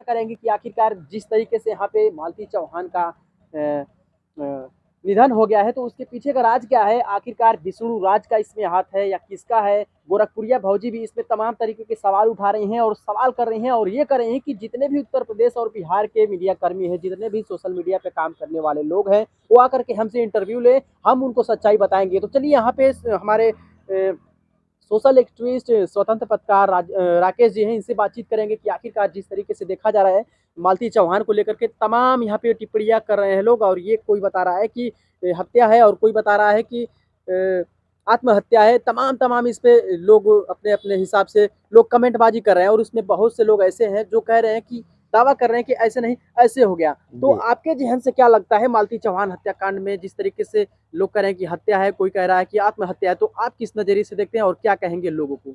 करेंगे कि आखिरकार जिस तरीके से यहाँ पे मालती चौहान का निधन हो गया है तो उसके पीछे का राज क्या है, आखिरकार विष्णु राज का इसमें हाथ है या किसका है। गोरखपुरिया भौजी भी इसमें तमाम तरीके के सवाल उठा रही हैं और सवाल कर रही हैं और ये कर रही हैं कि जितने भी उत्तर प्रदेश और बिहार के मीडिया कर्मी हैं, जितने भी सोशल मीडिया पे काम करने वाले लोग हैं, वो आकर के हमसे इंटरव्यू ले, हम उनको सच्चाई बताएंगे। तो चलिए यहाँ पे हमारे सोशल एक्टिविस्ट स्वतंत्र पत्रकार राकेश जी हैं, इनसे बातचीत करेंगे कि आखिरकार जिस तरीके से देखा जा रहा है मालती चौहान को लेकर के तमाम यहाँ पे टिप्पणियां कर रहे हैं लोग, और ये कोई बता रहा है कि हत्या है और कोई बता रहा है कि आत्महत्या है। तमाम इस पे लोग अपने अपने हिसाब से लोग कमेंटबाजी कर रहे हैं और उसमें बहुत से लोग ऐसे हैं जो कह रहे हैं कि दावा कर रहे हैं कि ऐसे नहीं ऐसे हो गया। तो आपके जहन से क्या लगता है मालती चौहान हत्याकांड में जिस तरीके से लोग कह रहे हैं कि हत्या है, कोई कह रहा है कि आत्महत्या है, तो आप किस नजरिए से देखते हैं और क्या कहेंगे लोगों को?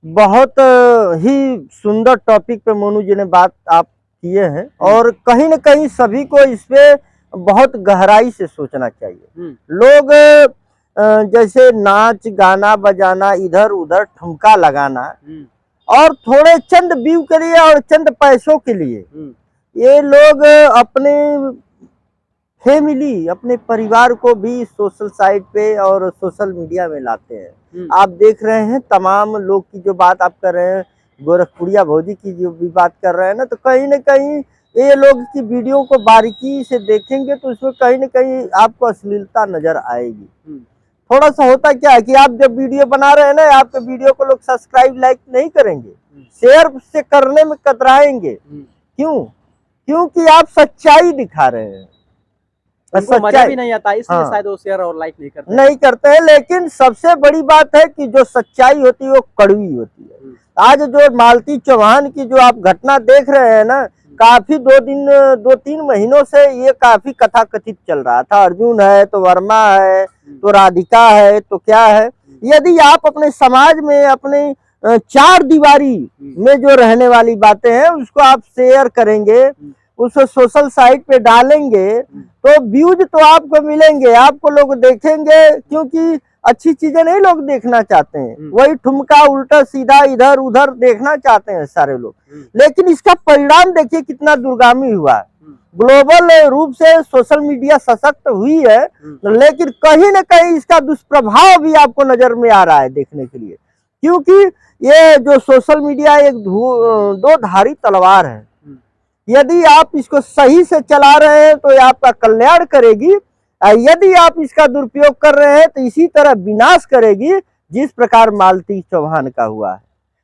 बहुत ही सुंदर टॉपिक पे मोनू जी ने बात आप किए हैं और कहीं न कहीं सभी को इस पे बहुत गहराई से सोचना चाहिए। लोग जैसे नाच गाना बजाना, इधर उधर ठुमका लगाना और थोड़े चंद व्यू के लिए और चंद पैसों के लिए ये लोग अपने फैमिली, अपने परिवार को भी सोशल साइट पे और सोशल मीडिया में लाते हैं। आप देख रहे हैं तमाम लोग की जो बात आप कर रहे हैं, गोरखपुरिया भौजी की जो भी बात कर रहे हैं ना, तो कहीं न कहीं ये लोग की वीडियो को बारीकी से देखेंगे तो इसमें कहीं न कहीं आपको अश्लीलता नजर आएगी। थोड़ा सा होता क्या है कि आप जब वीडियो बना रहे हैं ना, आपके वीडियो को लोग सब्सक्राइब लाइक नहीं करेंगे, शेयर से करने में कतराएंगे। क्यों? क्योंकि आप सच्चाई दिखा रहे हैं। मजा भी नहीं आता इसलिए शायद वो शेयर और लाइक नहीं करते हैं। लेकिन सबसे बड़ी बात है कि जो सच्चाई होती है वो कड़वी होती है। आज जो मालती चौहान की जो आप घटना देख रहे हैं ना, काफी 2-3 महीनों से ये काफी कथाकथित चल रहा था। अर्जुन है तो वर्मा है तो राधिका है तो क्या है। यदि आप अपने समाज में अपने चार दीवारी में जो रहने वाली बातें हैं उसको आप शेयर करेंगे, उसको सोशल साइट पे डालेंगे तो व्यूज तो आपको मिलेंगे, आपको लोग देखेंगे, क्योंकि अच्छी चीजें नहीं लोग देखना चाहते हैं, वही ठुमका उल्टा सीधा इधर उधर देखना चाहते हैं सारे लोग। लेकिन इसका परिणाम देखिए कितना दुर्गामी हुआ है। ग्लोबल रूप से सोशल मीडिया सशक्त हुई है, लेकिन कहीं न कहीं इसका दुष्प्रभाव भी आपको नजर में आ रहा है देखने के लिए। क्योंकि ये जो सोशल मीडिया एक दो धारी तलवार है। यदि आप इसको सही से चला रहे हैं तो ये आपका कल्याण करेगी, यदि आप इसका दुरुपयोग कर रहे हैं तो इसी तरह विनाश करेगी जिस प्रकार मालती चौहान का हुआ है।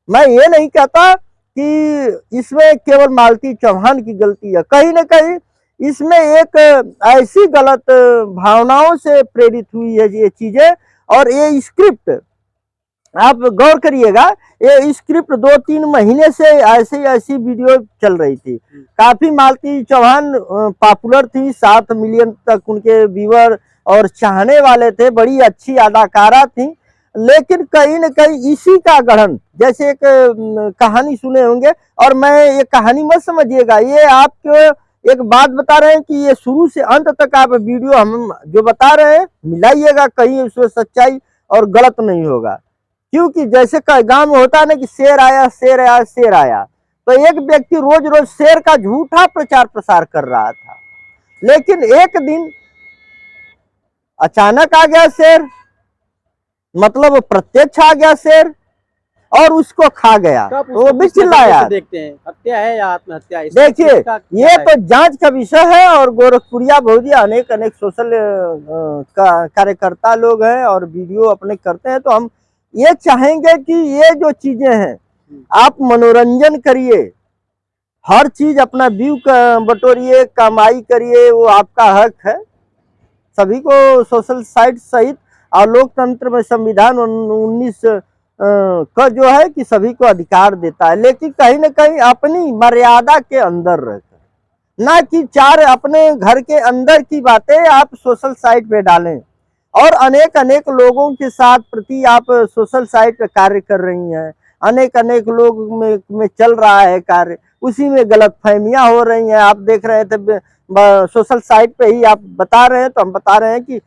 मैं ये नहीं कहता कि इसमें केवल मालती चौहान की गलती है, कहीं न कहीं इसमें एक ऐसी गलत भावनाओं से प्रेरित हुई है ये चीजें। और ये स्क्रिप्ट आप गौर करिएगा, ये स्क्रिप्ट 2-3 महीने से ऐसी वीडियो चल रही थी। काफी मालती चौहान पॉपुलर थी, 7 मिलियन तक उनके व्यूअर और चाहने वाले थे, बड़ी अच्छी अदाकारा थी। लेकिन कहीं न कहीं इसी का गढ़न, जैसे एक कहानी सुने होंगे, और मैं ये कहानी मत समझिएगा, ये आपको एक बात बता रहे हैं कि ये शुरू से अंत तक आप वीडियो हम जो बता रहे हैं मिलाइएगा, कहीं उसमें सच्चाई और गलत नहीं होगा। क्योंकि जैसे गांव में होता है ना कि शेर आया, तो एक व्यक्ति रोज रोज शेर का झूठा प्रचार प्रसार कर रहा था, लेकिन एक दिन अचानक आ गया शेर, मतलब प्रत्यक्ष आ गया शेर और उसको खा गया, तो वो भी चिल्लाया। देखते हैं हत्या है या आत्महत्या। देखिए ये तो जांच का विषय है, और गोरखपुरिया भौजी अनेक सोशल कार्यकर्ता लोग हैं और वीडियो अपने करते हैं। तो हम ये चाहेंगे कि ये जो चीजें हैं आप मनोरंजन करिए, हर चीज अपना व्यू बटोरिए, कमाई करिए, वो आपका हक है। सभी को सोशल साइट सहित और लोकतंत्र में संविधान 19 का जो है कि सभी को अधिकार देता है, लेकिन कहीं न कहीं अपनी मर्यादा के अंदर रहकर, ना कि चार अपने घर के अंदर की बातें आप सोशल साइट पे डालें। और अनेक लोगों के साथ प्रति आप सोशल साइट पे कार्य कर रही हैं, अनेक लोग में चल रहा है कार्य, उसी में गलतफहमियां हो रही हैं। आप देख रहे थे सोशल साइट पे ही आप बता रहे हैं, तो हम बता रहे हैं कि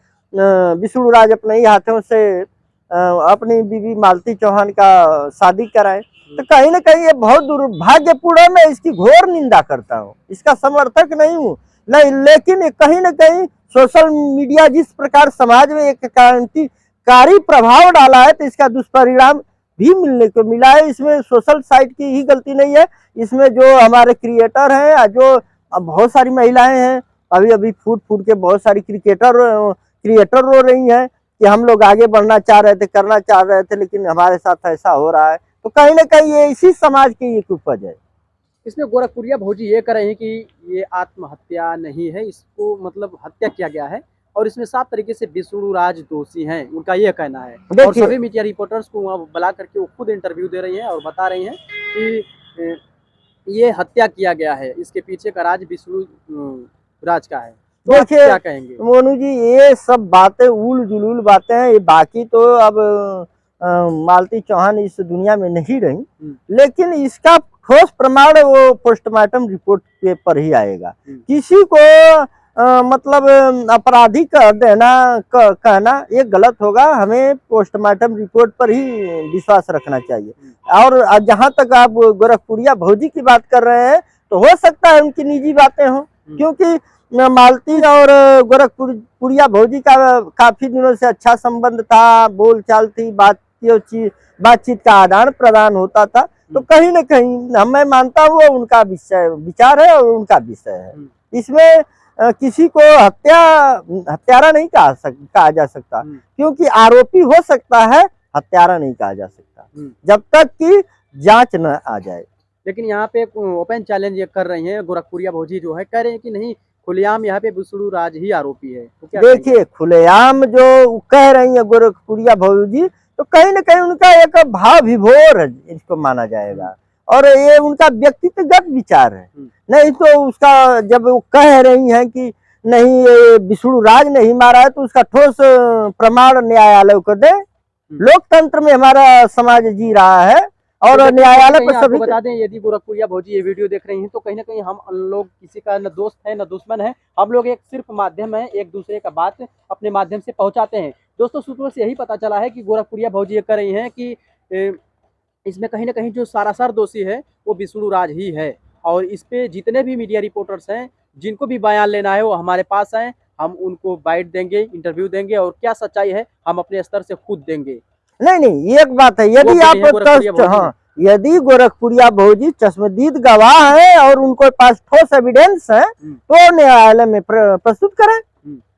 विष्णु राज अपने ही हाथों से अपनी बीवी मालती चौहान का शादी कराए। तो कहीं ना कहीं ये बहुत दुर्भाग्यपूर्ण है। मैं इसकी घोर निंदा करता हूँ, इसका समर्थक नहीं हूँ, लेकिन कहीं ना कहीं सोशल मीडिया जिस प्रकार समाज में एक क्रांतिकारी प्रभाव डाला है, तो इसका दुष्परिणाम भी मिलने को मिला है। इसमें सोशल साइट की ही गलती नहीं है, इसमें जो हमारे क्रिएटर हैं, जो बहुत सारी महिलाएं हैं, अभी अभी फूट फूट के बहुत सारी क्रिएटर रो रही हैं कि हम लोग आगे बढ़ना चाह रहे थे, करना चाह रहे थे, लेकिन हमारे साथ ऐसा हो रहा है। तो कहीं ना कहीं ये इसी समाज की एक उपज है। इसमें गोरखपुरिया भौजी ये कह रहे हैं कि ये आत्महत्या नहीं है, इसको मतलब हत्या किया गया है, और इसमें साफ तरीके से विष्णु राज दोषी हैं, उनका ये कहना है। और सभी मीडिया रिपोर्टर्स को वहाँ बुला करके वो खुद इंटरव्यू दे रही हैं और बता रही हैं कि ये हत्या किया गया है, इसके पीछे का राज विष्णु राज का है। तो देखिए क्या कहेंगे मोनू जी, ये सब बातें उल जुलूल बातें हैं। ये बाकी तो अब मालती चौहान इस दुनिया में नहीं रही, लेकिन इसका ठोस प्रमाण वो पोस्टमार्टम रिपोर्ट के पर ही आएगा। किसी को मतलब अपराधी कह देना कहना ये गलत होगा। हमें पोस्टमार्टम रिपोर्ट पर ही विश्वास रखना चाहिए। और जहां तक आप गोरखपुरिया भौजी की बात कर रहे हैं, तो हो सकता है उनकी निजी बातें हों, क्योंकि मालती और गोरखपुरिया भौजी का काफी दिनों से अच्छा संबंध था, बोलचाल थी, बातचीत का आदान प्रदान होता था। तो कहीं ना कहीं मैं मानता हूँ वो उनका विचार है और उनका विषय है। इसमें किसी को हत्यारा नहीं कहा जा सकता, क्योंकि आरोपी हो सकता है, हत्यारा नहीं कहा जा सकता जब तक कि जांच न आ जाए। लेकिन यहाँ पे ओपन चैलेंज ये कर रही हैं गोरखपुरिया भौजी, जो है कह रहे हैं कि नहीं, खुलेआम यहाँ पे विष्णु राज ही आरोपी है। तो क्या देखिए, खुलेआम जो कह रही है गोरखपुरिया भौजी, तो कहीं ना कहीं उनका एक भाव विभोर है, इसको माना जाएगा, और ये उनका व्यक्तिगत विचार है। नहीं तो उसका जब वो कह रही हैं कि नहीं ये विष्णु राज नहीं मारा है, तो उसका ठोस प्रमाण न्यायालय को दे। लोकतंत्र में हमारा समाज जी रहा है, और न्यायालय पर सभी बता दें, यदि गोरखपुरिया भौजी ये वीडियो देख रही हैं, तो कहीं ना कहीं हम लोग किसी का न दोस्त है न दुश्मन है, हम लोग एक सिर्फ माध्यम है, एक दूसरे का बात अपने माध्यम से पहुंचाते हैं। दोस्तों, सूत्रों से यही पता चला है कि गोरखपुरिया भौजी ये कह रही हैं कि इसमें कहीं ना कहीं जो सारासर दोषी है वो विष्णु राज ही है, और इस पे जितने भी मीडिया रिपोर्टर्स हैं, जिनको भी बयान लेना है वो हमारे पास आए, हम उनको बाइट देंगे, इंटरव्यू देंगे, और क्या सच्चाई है हम अपने स्तर से खुद देंगे। नहीं, एक बात है, यदि आप यदि गोरखपुरिया भौजी चश्मदीद गवाह है और उनको पास ठोस एविडेंस है, तो न्यायालय में प्रस्तुत करें।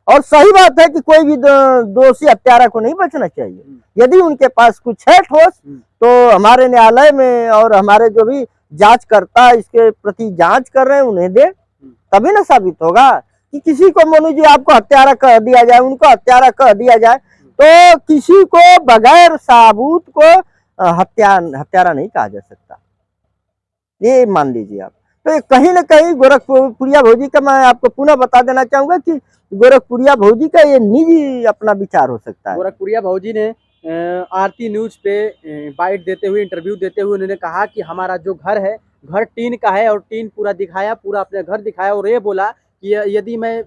और सही बात है कि कोई भी दोषी हत्यारा को नहीं बचना चाहिए। यदि उनके पास कुछ है ठोस, तो हमारे न्यायालय में और हमारे जो भी जांचकर्ता इसके प्रति जांच कर रहे हैं उन्हें दे, तभी ना साबित होगा। कि किसी को मोनू जी आपको हत्यारा कह दिया जाए, उनको हत्यारा कह दिया जाए, तो किसी को बगैर सबूत को हत्यारा नहीं कहा जा सकता, ये मान लीजिए आप। तो कहीं ना कहीं गोरखपुरिया भौजी का मैं आपको पुनः बता देना चाहूंगा कि गोरखपुरिया भौजी का ये निजी अपना विचार हो सकता है। गोरखपुरिया भौजी ने आरती न्यूज पे बाइट देते हुए, इंटरव्यू देते हुए उन्होंने कहा कि हमारा जो घर है, घर टीन का है, और टीन पूरा दिखाया, पूरा अपने घर दिखाया, और ये बोला कि यदि मैं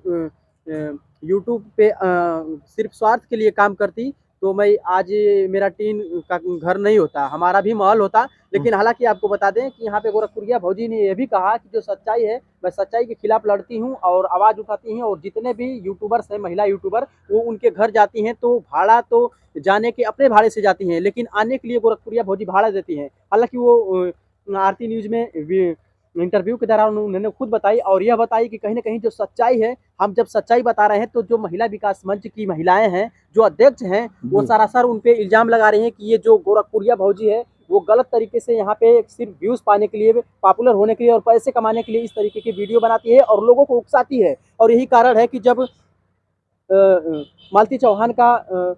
यूट्यूब पे सिर्फ स्वार्थ के लिए काम करती तो मैं आज मेरा टीन का घर नहीं होता, हमारा भी महल होता। लेकिन हालांकि आपको बता दें कि यहाँ पे गोरखपुरिया भौजी ने यह भी कहा कि जो सच्चाई है, मैं सच्चाई के खिलाफ लड़ती हूँ और आवाज़ उठाती हूँ, और जितने भी यूट्यूबर्स हैं, महिला यूट्यूबर, वो उनके घर जाती हैं तो भाड़ा तो जाने के अपने भाड़े से जाती हैं, लेकिन आने के लिए गोरखपुरिया भौजी भाड़ा देती हैं। हालांकि वो आरती न्यूज में इंटरव्यू के दौरान उन्होंने खुद बताई, और यह बताई कि कहीं ना कहीं जो सच्चाई है, हम जब सच्चाई बता रहे हैं, तो जो महिला विकास मंच की महिलाएं हैं, जो अध्यक्ष हैं, वो सरासर उन पे इल्जाम लगा रही हैं कि ये जो गोरखपुरिया भौजी है वो गलत तरीके से यहाँ पे सिर्फ व्यूज पाने के लिए, पॉपुलर होने के लिए और पैसे कमाने के लिए इस तरीके की वीडियो बनाती है और लोगों को उकसाती है। और यही कारण है कि जब मालती चौहान का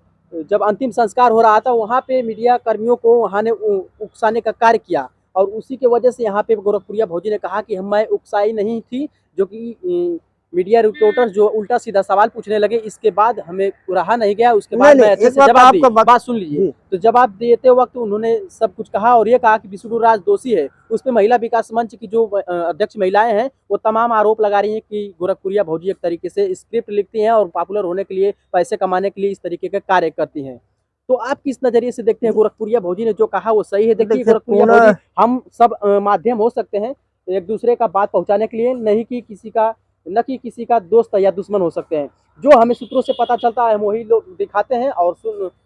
जब अंतिम संस्कार हो रहा था, वहाँ पे मीडिया कर्मियों को वहाँ ने उकसाने का कार्य किया, और उसी के वजह से यहाँ पे गोरखपुरिया भौजी ने कहा कि मैं उकसाई नहीं थी, जो कि मीडिया रिपोर्टर्स जो उल्टा सीधा सवाल पूछने लगे, इसके बाद हमें रहा नहीं गया। उसके बाद मैं अच्छे से जवाब दी। बात सुन लीजिए। तो जवाब देते वक्त उन्होंने सब कुछ कहा, और ये कहा कि विष्णु राज दोषी है। उस पर महिला विकास मंच की जो अध्यक्ष महिलाएं हैं, वो तमाम आरोप लगा रही हैं कि गोरखपुरिया भौजी एक तरीके से स्क्रिप्ट लिखती हैं और पॉपुलर होने के लिए, पैसे कमाने के लिए इस तरीके के कार्य करती हैं। तो आप किस नजरिए से देखते हैं गोरखपुरिया भौजी ने जो कहा वो सही है? देखिए देखिए, गोरखपुरिया पूर्ण- भौजी हम सब माध्यम हो सकते हैं एक दूसरे का बात पहुंचाने के लिए, नहीं कि किसी का दोस्त या दुश्मन हो सकते हैं। जो हमें सूत्रों से पता चलता है हम वही लोग दिखाते हैं और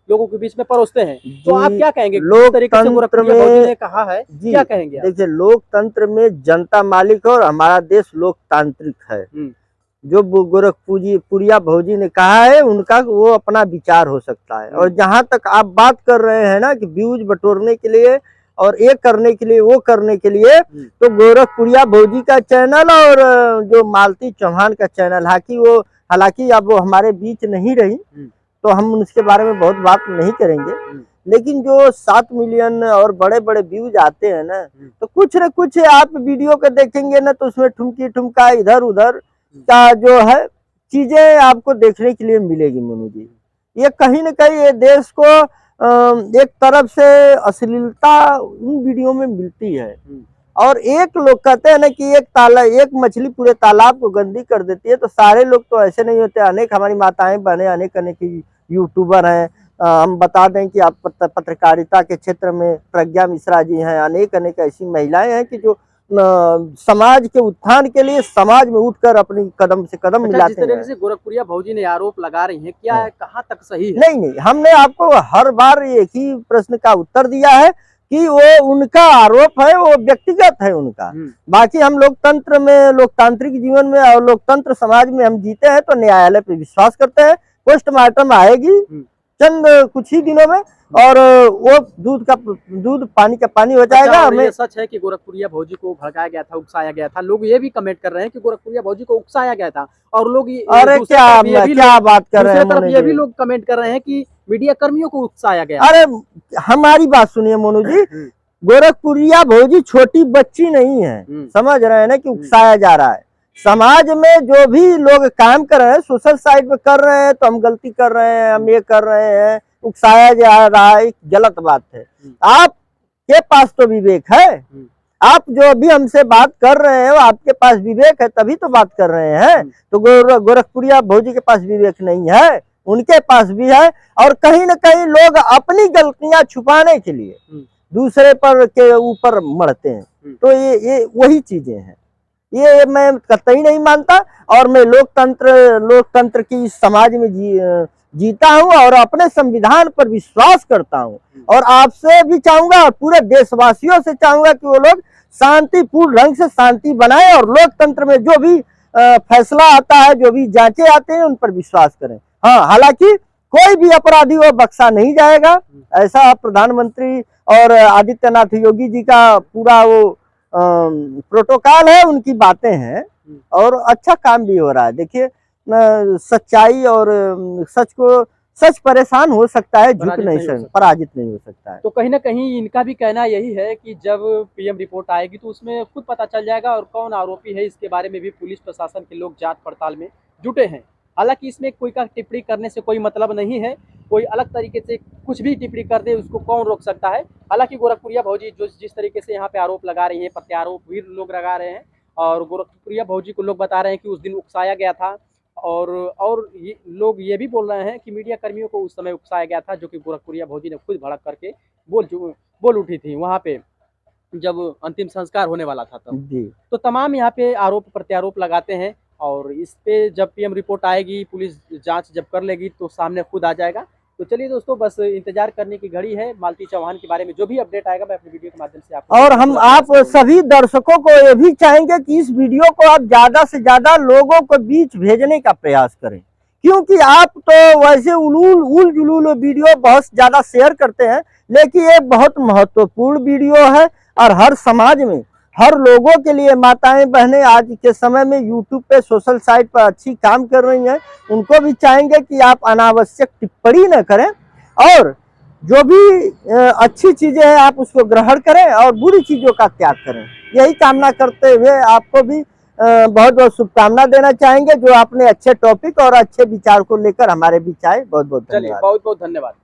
लोगों के बीच में परोसते हैं। तो आप जी, क्या कहेंगे, किस तरीके से लोकतंत्र गोरखपुरिया भौजी में ने कहा है, जी क्या कहेंगे आप? देखिए, लोकतंत्र में जनता मालिक है और हमारा देश लोकतांत्रिक है। जो गोरखपुरिया भौजी ने कहा है उनका वो अपना विचार हो सकता है। और जहां तक आप बात कर रहे हैं ना कि व्यूज बटोरने के लिए और ये करने के लिए वो करने के लिए, तो गोरखपुरिया भौजी का चैनल और जो मालती चौहान का चैनल, हालांकि अब वो हमारे बीच नहीं रही तो हम उसके बारे में बहुत बात नहीं करेंगे, लेकिन जो 7 मिलियन और बड़े बड़े व्यूज आते हैं ना, तो कुछ न कुछ आप वीडियो के देखेंगे ना तो उसमें ठुमकी ठुमका इधर उधर का जो है चीजें आपको देखने के लिए मिलेगी मोनू जी। ये कहीं न कहीं ये देश को एक तरफ से अश्लीलता उन वीडियो में मिलती है। और एक लोग कहते हैं ना कि एक मछली पूरे तालाब को गंदी कर देती है, तो सारे लोग तो ऐसे नहीं होते। अनेक हमारी माताएं बहनें अनेक यूट्यूबर हैं। हम बता दें कि आप पत्रकारिता के क्षेत्र में प्रज्ञा मिश्रा जी हैं, अनेक ऐसी महिलाएं हैं कि जो समाज के उत्थान के लिए समाज में उठकर अपनी कदम से कदम मिलाते जिस तरीके से गोरखपुरिया भौजी ने आरोप लगा रही हैं, क्या कहाँ तक सही है? नहीं, हमने आपको हर बार एक ही प्रश्न का उत्तर दिया है कि वो उनका आरोप है, वो व्यक्तिगत है उनका। बाकी हम लोकतंत्र में, लोकतांत्रिक जीवन में और लोकतंत्र समाज में हम जीते हैं तो न्यायालय पे विश्वास करते हैं। पोस्टमार्टम आएगी चंद कुछ ही दिनों में और वो दूध पानी का पानी हो जाएगा। हमें ये सच है कि गोरखपुरिया भौजी को भड़काया गया था, उकसाया गया था। लोग ये भी कमेंट कर रहे हैं कि गोरखपुरिया भौजी को उकसाया गया था और लोग अरे क्या बात कर रहे हैं, ये भी लोग कमेंट कर रहे हैं कि मीडिया कर्मियों को उकसाया गया। अरे हमारी बात सुनिए मोनू जी, गोरखपुरिया भौजी छोटी बच्ची नहीं है, समझ रहे हैं ना कि उकसाया जा रहा है। समाज में जो भी लोग काम कर रहे हैं, सोशल साइड पे कर रहे हैं तो हम गलती कर रहे हैं, हम ये कर रहे हैं, उकसाया जा रहा है, गलत बात है। आपके पास तो विवेक है, आप जो भी हमसे बात कर रहे हैं वो आपके पास विवेक है तभी तो बात कर रहे हैं। तो गोरखपुरिया भौजी के पास विवेक नहीं है, उनके पास भी है। और कहीं न कहीं लोग अपनी गलतियां छुपाने के लिए दूसरे के ऊपर मरते हैं। तो ये वही चीजें हैं, ये मैं कतई नहीं मानता। और मैं लोकतंत्र की इस समाज में जीता हूँ और अपने संविधान पर विश्वास करता हूँ। और आपसे भी चाहूंगा और पूरे देशवासियों से चाहूंगा कि वो लोग शांतिपूर्ण ढंग से शांति बनाएं और लोकतंत्र में जो भी फैसला आता है, जो भी जांचे आते हैं, उन पर विश्वास करें। हाँ, हालांकि कोई भी अपराधी वो बख्शा नहीं जाएगा, ऐसा प्रधानमंत्री और आदित्यनाथ योगी जी का पूरा वो प्रोटोकॉल है, उनकी बातें हैं और अच्छा काम भी हो रहा है। देखिए, सच्चाई और सच परेशान हो सकता है, झुक नहीं सकता, पराजित नहीं हो सकता है। तो कहीं ना कहीं इनका भी कहना यही है कि जब पीएम रिपोर्ट आएगी तो उसमें खुद पता चल जाएगा और कौन आरोपी है। इसके बारे में भी पुलिस प्रशासन के लोग जांच पड़ताल में जुटे हैं। हालांकि इसमें कोई का टिप्पणी करने से कोई मतलब नहीं है, कोई अलग तरीके से कुछ भी टिप्पणी कर दे उसको कौन रोक सकता है। हालांकि गोरखपुरिया भौजी जो जिस तरीके से यहाँ पे आरोप लगा रही है, प्रत्यारोप भी लोग लगा रहे हैं और गोरखपुरिया भौजी को लोग बता रहे हैं कि उस दिन उकसाया गया था। और लोग ये भी बोल रहे हैं कि मीडिया कर्मियों को उस समय उकसाया गया था, जो कि गोरखपुरिया भौजी ने खुद भड़क करके बोल उठी थी वहाँ पे जब अंतिम संस्कार होने वाला था तब। तो तमाम यहाँ पे आरोप प्रत्यारोप लगाते हैं और इस पे जब पीएम रिपोर्ट आएगी, पुलिस जांच जब कर लेगी तो सामने खुद आ जाएगा। तो चलिए दोस्तों, बस इंतजार करने की घड़ी है। मालती चौहान के बारे में जो भी अपडेट आएगा मैं अपनी वीडियो के माध्यम से आपको, और आप सभी दर्शकों को ये भी चाहेंगे कि इस वीडियो को आप ज्यादा से ज्यादा लोगों को बीच भेजने का प्रयास करें, क्योंकि आप तो वैसे उल जुलूल वीडियो बहुत ज्यादा शेयर करते हैं, लेकिन ये बहुत महत्वपूर्ण वीडियो है और हर समाज में हर लोगों के लिए, माताएं बहनें आज के समय में यूट्यूब पे सोशल साइट पर अच्छी काम कर रही हैं, उनको भी चाहेंगे कि आप अनावश्यक टिप्पणी न करें और जो भी अच्छी चीजें हैं आप उसको ग्रहण करें और बुरी चीजों का त्याग करें। यही कामना करते हुए आपको भी बहुत बहुत शुभकामना देना चाहेंगे, जो आपने अच्छे टॉपिक और अच्छे विचार को लेकर हमारे बीच आए। बहुत बहुत धन्यवाद। बहुत बहुत धन्यवाद।